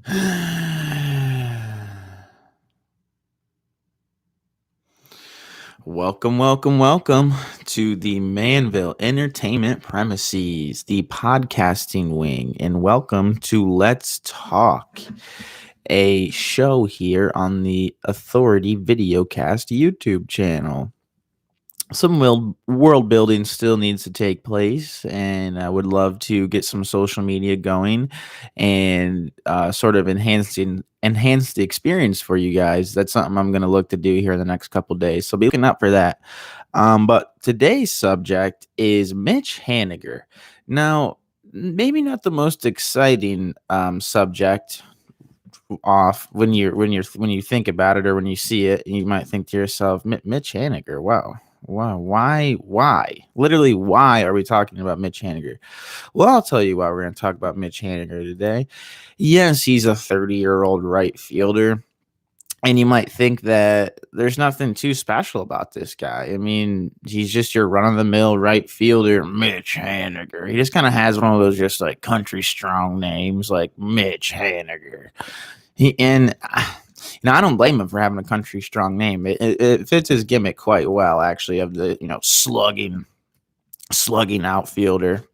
Welcome to the Manville Entertainment Premises, the podcasting wing, and welcome to Let's Talk, a show here on the Authority Videocast YouTube channel. Some world building still needs to take place, and I would love to get some social media going and sort of enhance the experience for you guys. That's something I'm going to look to do here in the next couple days, so be looking out for that. But today's subject is Mitch Haniger. Now, maybe not the most exciting subject off when you think about it or when you see it, you might think to yourself, Mitch Haniger, wow, why literally why are we talking about Mitch Haniger? Well, I'll tell you why we're going to talk about Mitch Haniger today. Yes, he's a 30-year-old right fielder, and you might think that there's nothing too special about this guy. I mean, he's just your run-of-the-mill right fielder, Mitch Haniger. He just kind of has one of those just like country strong names like Mitch Haniger. I don't blame him for having a country strong name. It fits his gimmick quite well, actually, of the slugging outfielder.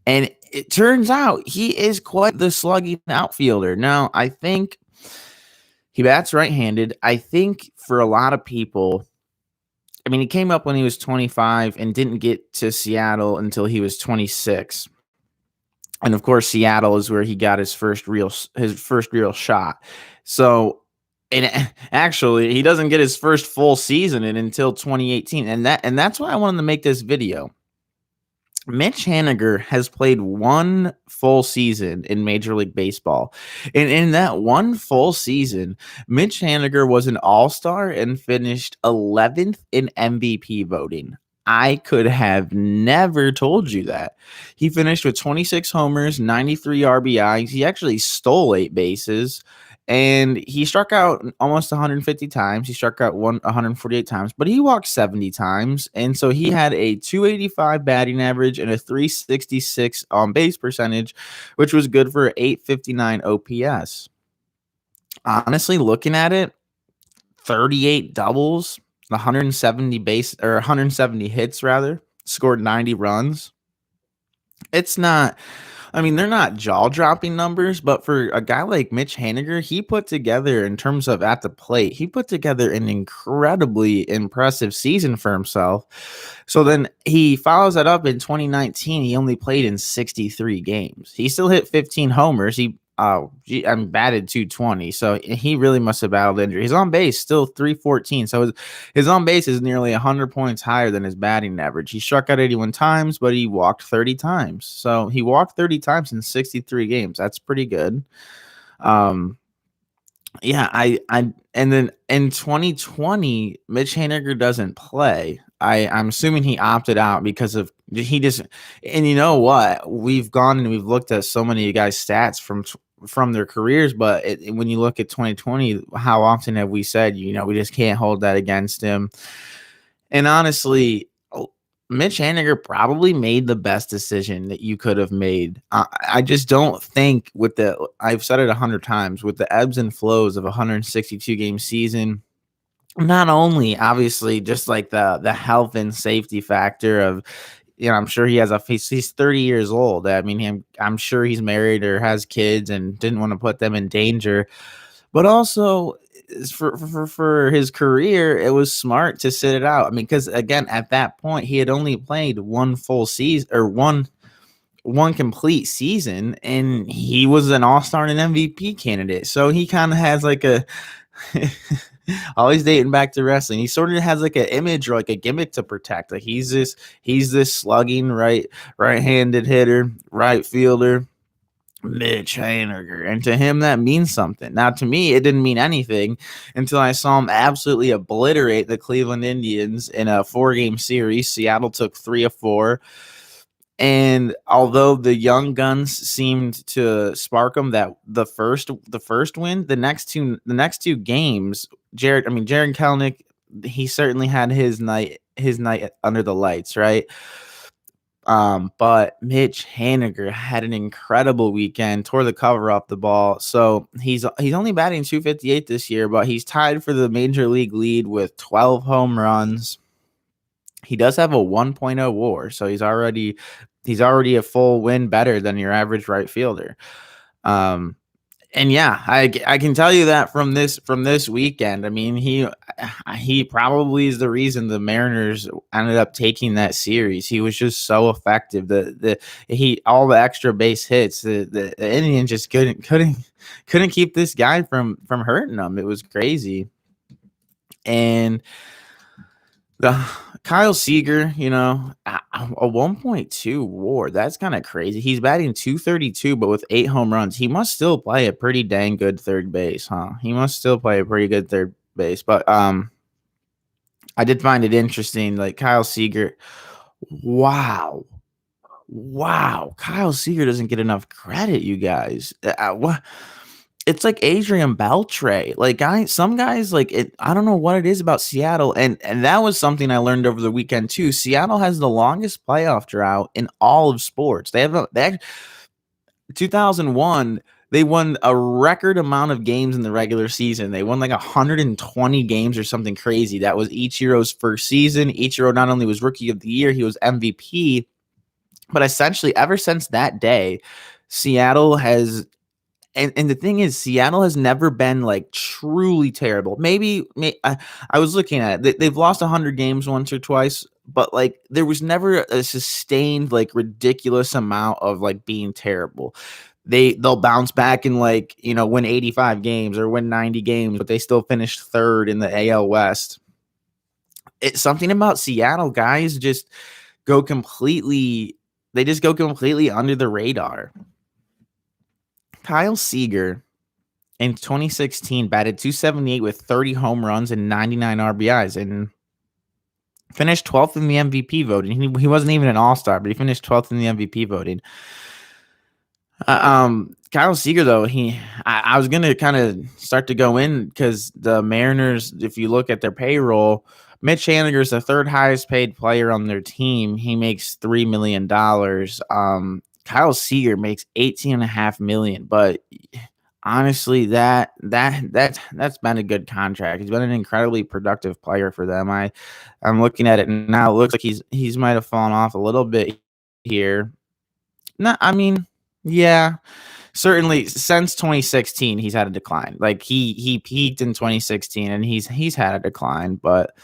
And it turns out he is quite the slugging outfielder. Now, I think he bats right-handed. I think for a lot of people, I mean, he came up when he was 25 and didn't get to Seattle until he was 26. And of course, Seattle is where he got his first real shot. So, and actually, he doesn't get his first full season until 2018, and that's why I wanted to make this video. Mitch Haniger has played one full season in Major League Baseball. And in that one full season, Mitch Haniger was an all-star and finished 11th in MVP voting. I could have never told you that. He finished with 26 homers, 93 RBIs. He actually stole 8 bases. And he struck out almost 150 times. He struck out 148 times, but he walked 70 times. And so he had a 285 batting average and a 366 on base percentage, which was good for 859 OPS. Honestly, looking at it, 38 doubles, 170 hits rather, scored 90 runs. It's not, I mean, they're not jaw-dropping numbers, but for a guy like Mitch Haniger, he put together, in terms of at the plate, he put together an incredibly impressive season for himself. So then he follows that up in 2019. He only played in 63 games. He still hit 15 homers. I'm batted 220, so he really must have battled injury. His on base still 314, so his on base is nearly 100 points higher than his batting average. He struck out 81 times, but he walked 30 times. So he walked 30 times in 63 games. That's pretty good. Yeah, and then in 2020, Mitch Haniger doesn't play. I'm assuming he opted out because of he just. And you know what? We've gone and we've looked at so many guys' stats from their careers, but when you look at 2020, how often have we said, we just can't hold that against him? And honestly, Mitch Haniger probably made the best decision that you could have made. I just don't think I've said it 100 times, with the ebbs and flows of a 162 game season, not only obviously just like the health and safety factor of, I'm sure he's 30 years old. I mean, I'm sure he's married or has kids and didn't want to put them in danger, but also for his career, it was smart to sit it out. I mean, because again, at that point, he had only played one full season or one complete season, and he was an all-star and an MVP candidate. So he kind of has like a always dating back to wrestling. He sort of has like an image or like a gimmick to protect. Like he's this slugging right-handed hitter, right fielder, Mitch Haniger, and to him that means something. Now, to me, it didn't mean anything until I saw him absolutely obliterate the Cleveland Indians in a 4-game series. Seattle took 3 of 4. And although the young guns seemed to spark them, that the first win, the next two games, Jared Kelenic, he certainly had his night under the lights, right? But Mitch Haniger had an incredible weekend, tore the cover off the ball. So he's only batting 258 this year, but he's tied for the major league lead with 12 home runs. He does have a 1.0 WAR, so he's already a full win better than your average right fielder. And yeah, I can tell you that from this weekend. I mean, he probably is the reason the Mariners ended up taking that series. He was just so effective. All the extra base hits. The Indians just couldn't keep this guy from hurting them. It was crazy. And the Kyle Seager, a 1.2 WAR. That's kind of crazy. He's batting 232, but with 8 home runs. He must still play a pretty dang good third base, huh? He must still play a pretty good third base. But I did find it interesting. Like Kyle Seager, wow. Kyle Seager doesn't get enough credit, you guys. What? It's like Adrian Beltre. Like some guys like it. I don't know what it is about Seattle, and that was something I learned over the weekend too. Seattle has the longest playoff drought in all of sports. They 2001. They won a record amount of games in the regular season. They won like 120 games or something crazy. That was Ichiro's first season. Ichiro not only was Rookie of the Year, he was MVP. But essentially, ever since that day, Seattle has. And the thing is, Seattle has never been like truly terrible. I was looking at it. They've lost 100 games once or twice, but like there was never a sustained like ridiculous amount of like being terrible. They'll bounce back and like win 85 games or win 90 games, but they still finished third in the AL West. It's something about Seattle guys just go completely. They just go completely under the radar. Kyle Seager in 2016 batted 278 with 30 home runs and 99 RBIs and finished 12th in the MVP voting. He wasn't even an all-star, but he finished 12th in the MVP voting. Kyle Seager, though, I was going to kind of start to go in because the Mariners, if you look at their payroll, Mitch Haniger is the third highest paid player on their team. He makes $3 million. Kyle Seager makes $18.5 million, but honestly, that's been a good contract. He's been an incredibly productive player for them. I'm looking at it now. It looks like he's might have fallen off a little bit here. No, I mean, yeah, certainly since 2016, he's had a decline. Like he peaked in 2016, and he's had a decline. But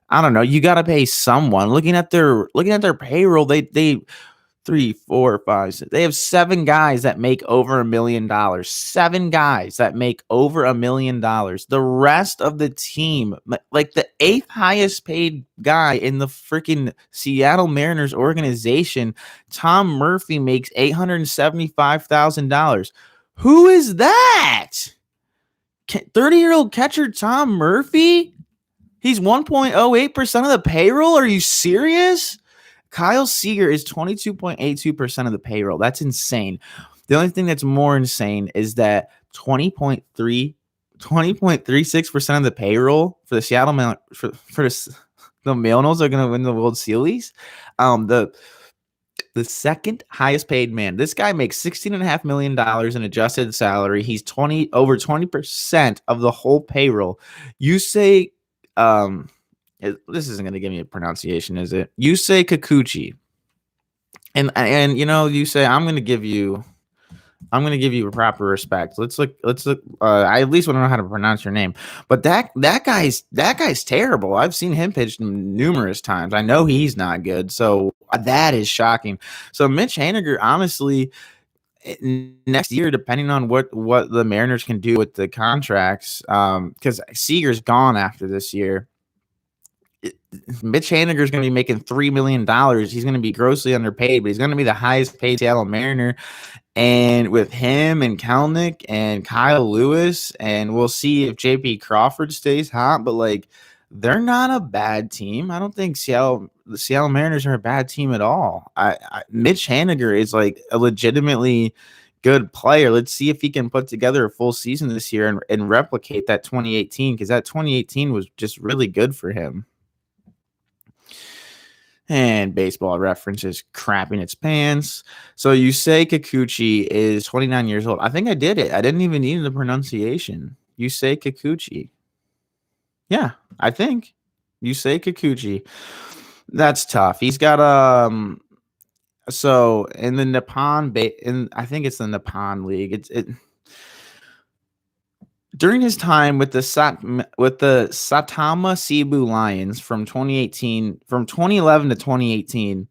I don't know. You got to pay someone. Looking at their payroll, they 3, 4, 5, 6. They have 7 guys that make over $1 million. 7 guys that make over $1 million. The rest of the team, like the 8th highest paid guy in the freaking Seattle Mariners organization, Tom Murphy, makes $875,000. Who is that? 30-year-old catcher Tom Murphy? He's 1.08% of the payroll. Are you serious? Kyle Seager is 22.82% of the payroll. That's insane. The only thing that's more insane is that 20.36% of the payroll for the Seattle for the Mariners are going to win the World Series. The second highest paid man. This guy makes $16.5 million in adjusted salary. He's over 20% of the whole payroll. You say, this isn't going to give me a pronunciation, is it? You say Kikuchi, and you say I'm going to give you a proper respect. Let's look. I at least want to know how to pronounce your name. But that guy's terrible. I've seen him pitch numerous times. I know he's not good. So that is shocking. So Mitch Haniger, honestly, next year, depending on what the Mariners can do with the contracts, because Seager's gone after this year. Mitch Haniger is going to be making $3 million. He's going to be grossly underpaid, but he's going to be the highest paid Seattle Mariner. And with him and Kelenic and Kyle Lewis, and we'll see if JP Crawford stays hot, but like they're not a bad team. I don't think the Seattle Mariners are a bad team at all. Mitch Haniger is like a legitimately good player. Let's see if he can put together a full season this year and replicate that 2018, because that 2018 was just really good for him. And Baseball Reference is crapping its pants. So Yusei Kikuchi is 29 years old. I think I did it. I didn't even need the pronunciation. Yusei Kikuchi. Yeah, I think. Yusei Kikuchi. That's tough. He's got so in the in I think it's the Nippon League. It during his time with the Satama Cebu Lions from 2011 to 2018,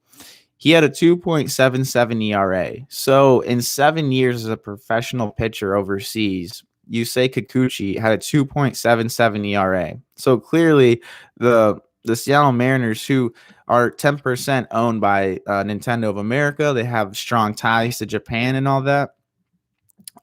he had a 2.77 ERA. So in 7 years as a professional pitcher overseas, Yusei Kikuchi had a 2.77 ERA. So clearly the Seattle Mariners, who are 10% owned by Nintendo of America, they have strong ties to Japan and all that.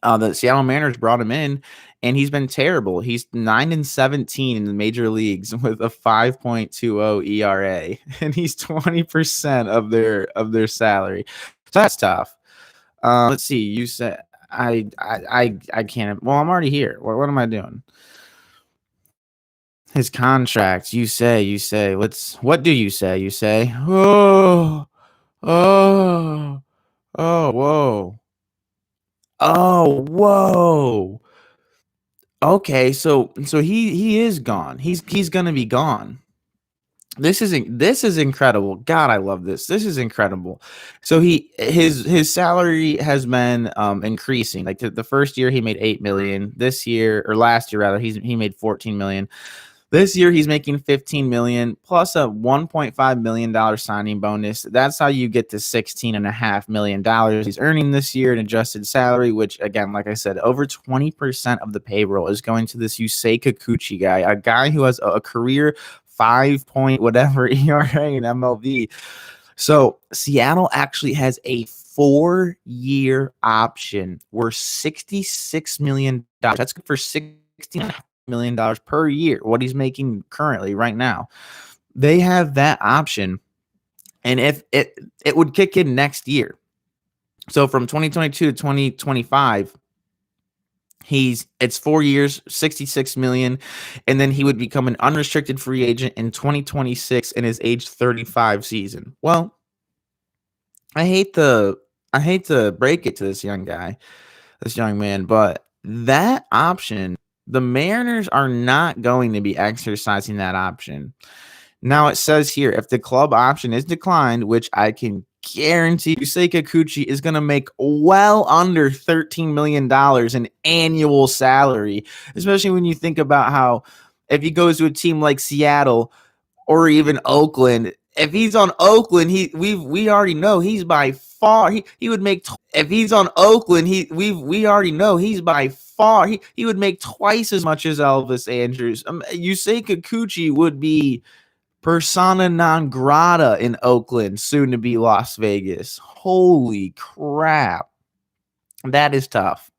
The Seattle Mariners brought him in, and he's been terrible. He's 9-17 in the major leagues with a 5.20 ERA, and he's 20% of their salary. So that's tough. Let's see. You said I can't. Well, I'm already here. What am I doing? His contracts. You say. What do you say? You say. Oh, whoa. Oh, whoa. Okay, so he is gone. He's gonna be gone. This is incredible. God, I love this. This is incredible. So his salary has been increasing. Like the first year he made 8 million. This year, or last year rather, he made 14 million. This year he's making 15 million plus a $1.5 million signing bonus. That's how you get to $16.5 million he's earning this year in adjusted salary, which again, like I said, over 20% of the payroll is going to this Yusei Kikuchi guy, a guy who has a career 5 point whatever ERA in MLB. So Seattle actually has a 4-year option worth $66 million. That's good for $16.5 million per year, what he's making currently right now. They have that option, and if it would kick in next year. So from 2022 to 2025, it's 4 years, 66 million, and then he would become an unrestricted free agent in 2026 in his age 35 season. Well, I hate to break it to this young man, but that option, the Mariners are not going to be exercising that option. Now it says here, if the club option is declined, which I can guarantee Yusei Kikuchi is going to make well under $13 million in annual salary, especially when you think about how if he goes to a team like Seattle or even Oakland, if he's on Oakland, we already know he's by far he would make if he's on Oakland, we already know he's by far he would make twice as much as Elvis Andrus. Yusei Kikuchi would be persona non grata in Oakland, soon to be Las Vegas. Holy crap. That is tough.